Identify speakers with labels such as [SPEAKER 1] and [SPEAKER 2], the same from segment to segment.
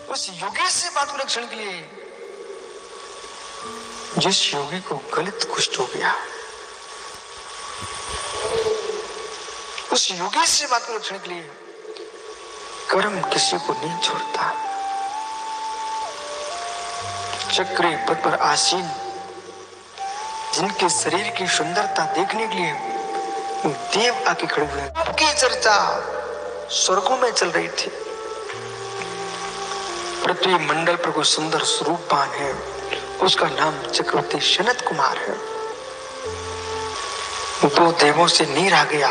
[SPEAKER 1] उस योगी से बात को क्षण के लिए, जिस योगी को गलत कुष्ठ हो गया, उस योगी से बात को क्षण के लिए, कर्म किसी को नहीं छोड़ता। चक्री पद पर आसीन जिनके शरीर की सुंदरता देखने के लिए देव आके खड़े हुए, आपकी चर्चा स्वर्गों में चल रही थी। पृथ्वी मंडल पर कोई सुंदर स्वरूपवान है, उसका नाम चक्रवर्ती सनत कुमार है। दो देवों से नीर आ गया,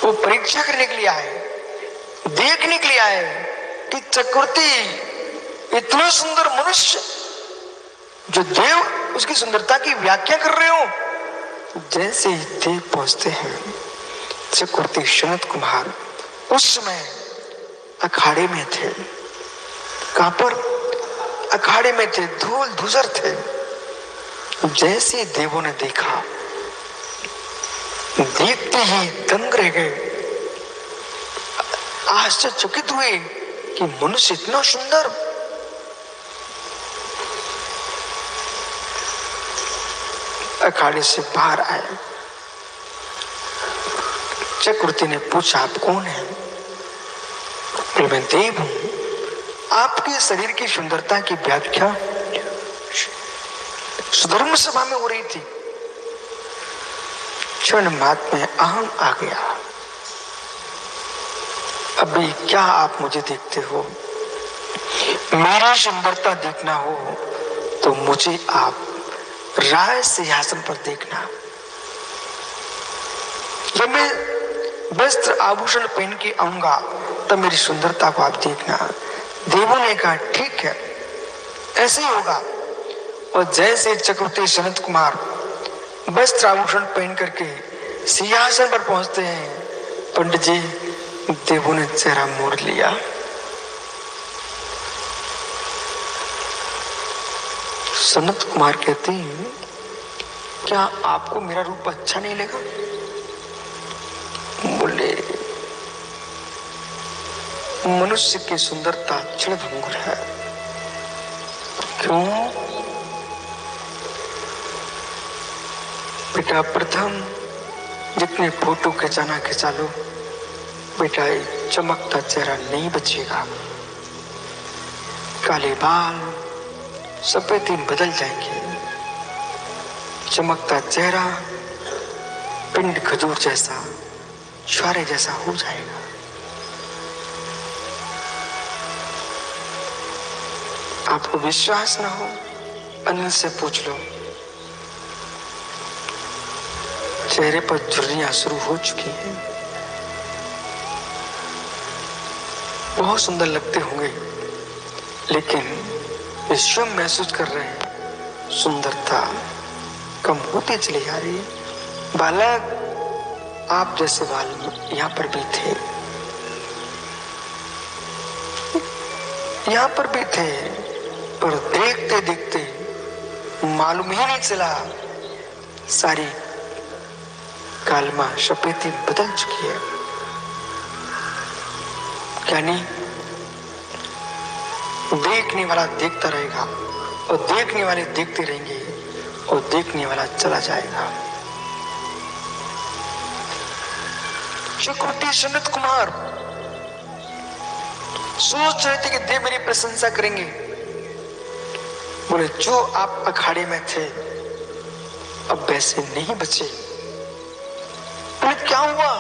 [SPEAKER 1] वो परीक्षा करने के लिए आए, देखने के लिए आए कि चक्रवर्ती इतना सुंदर मनुष्य, जो देव उसकी सुंदरता की व्याख्या कर रहे हो। जैसे ही देव पहुंचते हैं, चक्रवर्ती सनत कुमार उस समय अखाड़े में थे। कहां पर? अखाड़े में थे, धूल धूसर थे। जैसे देवों ने देखा, देखते ही दंग रह गए, आश्चर्यचकित हुए कि मनुष्य इतना सुंदर। अखाड़े से बाहर आए, चक्रवर्ती ने पूछा, आप कौन है? मैं देव हूं। आपके शरीर की सुंदरता की व्याख्या सुधर्म सभा में हो रही थी। क्षण मात्र में अहम आ गया। अभी क्या आप मुझे देखते हो? मेरी सुंदरता देखना हो तो मुझे आप राज सिंहासन पर देखना। जब मैं वस्त्र आभूषण पहन के आऊंगा तब मेरी सुंदरता को आप देखना। देवों ने कहा, ठीक है, ऐसे ही होगा। और जैसे चक्रवर्ती सनत कुमार वस्त्र आभूषण पहन करके सिंहासन पर पहुंचते हैं, पंडित जी, देवों ने चेहरा मोड़ लिया। सनत कुमार कहते हैं, क्या आपको मेरा रूप अच्छा नहीं लगा? बोले, मनुष्य की सुंदरता क्षणभंगुर है। क्यों? बेटा, प्रथम जितने फोटो खिंचाना खिंचा लो, बेटा एक चमकता चेहरा नहीं बचेगा। काले बाल सफेद दिन बदल जाएंगे, चमकता चेहरा पिंड खजूर जैसा, छुआरे जैसा हो जाएगा। आपको विश्वास ना हो, अनिल से पूछ लो। चेहरे पर झुर्रियां शुरू हो चुकी हैं। बहुत सुंदर लगते होंगे, लेकिन स्वयं महसूस कर रहे हैं सुंदरता कम होती चली जा रही है। बालक, आप जैसे बाल यहाँ पर भी थे, यहाँ पर भी थे, पर देखते देखते मालूम ही नहीं चला, सारी कालमा सफेदी बदल चुकी है। यानी देखने वाला देखता रहेगा और देखने वाले देखते रहेंगे और देखने वाला चला जाएगा। चक्रवर्ती सनत कुमार सोच रहे थे कि देव मेरी प्रशंसा करेंगे। बोले, जो आप अखाड़े में थे अब वैसे नहीं बचे। बोले, क्या हुआ?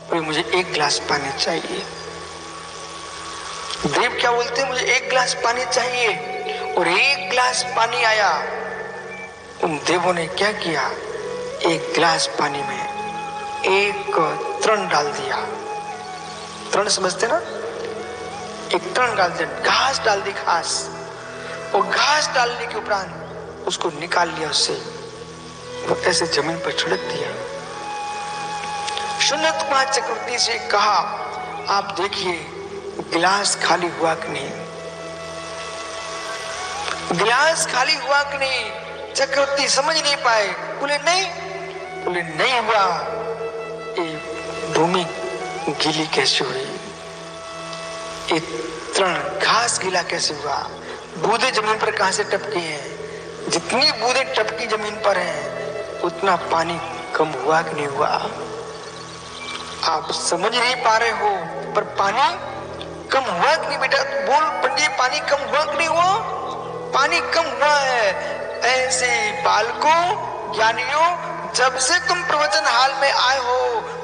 [SPEAKER 1] बोले, मुझे एक गिलास पानी चाहिए। देव क्या बोलते हैं? मुझे एक गिलास पानी चाहिए। और एक गिलास पानी आया। उन देवों ने क्या किया? एक गिलास पानी में एक तृण डाल दिया। तृण समझते ना? एक तृण डाल दिया, घास डाल दी, घास। और घास डालने के उपरांत उसको निकाल लिया, उससे वो ऐसे जमीन पर छिड़क दिया। सनत कुमार चक्रवर्ती से कहा, आप देखिए गिलास खाली हुआ कि नहीं? गिलास खाली हुआ कि नहीं? चक्रवर्ती समझ नहीं पाए। बोले, नहीं। बोले, नहीं हुआ। ये भूमि गीली कैसे हुई? ये तृण घास गीला कैसे हुआ, बूंदे जमीन पर कहां से टपकी हैं, जितनी बूंदे टपकी जमीन पर हैं उतना पानी कम हुआ कि नहीं हुआ। आप समझ नहीं पा रहे हो, पर पानी कम हुआ कि नहीं बेटा? बोल पंडित, पानी कम हुआ कि नहीं हुआ? पानी कम हुआ है। ऐसे बालकों, ज्ञानियों, जब से तुम प्रवचन हाल में आए हो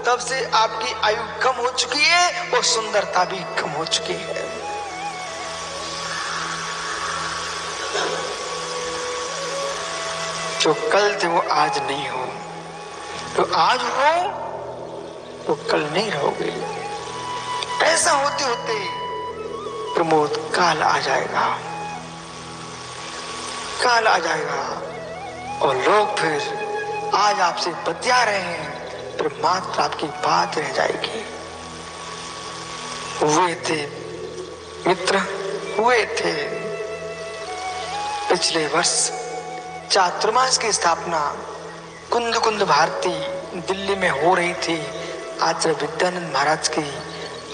[SPEAKER 1] तब से आपकी आयु कम हो चुकी है और सुंदरता भी कम हो चुकी है। जो कल थे वो आज नहीं हो, तो आज हो वो कल नहीं रहोगे। ऐसा होते होते प्रमोद काल आ जाएगा, काल आ जाएगा और लोग फिर आज आपसे बतिया रहे हैं, फिर मात्र आपकी बात रह जाएगी। हुए थे मित्र, हुए थे। पिछले वर्ष चातुर्मास की स्थापना कुंद कुंद भारती दिल्ली में हो रही थी। आचार्य विद्यानंद महाराज की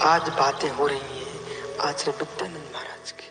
[SPEAKER 1] आज बातें हो रही हैं, आचार्य विद्यानंद महाराज की।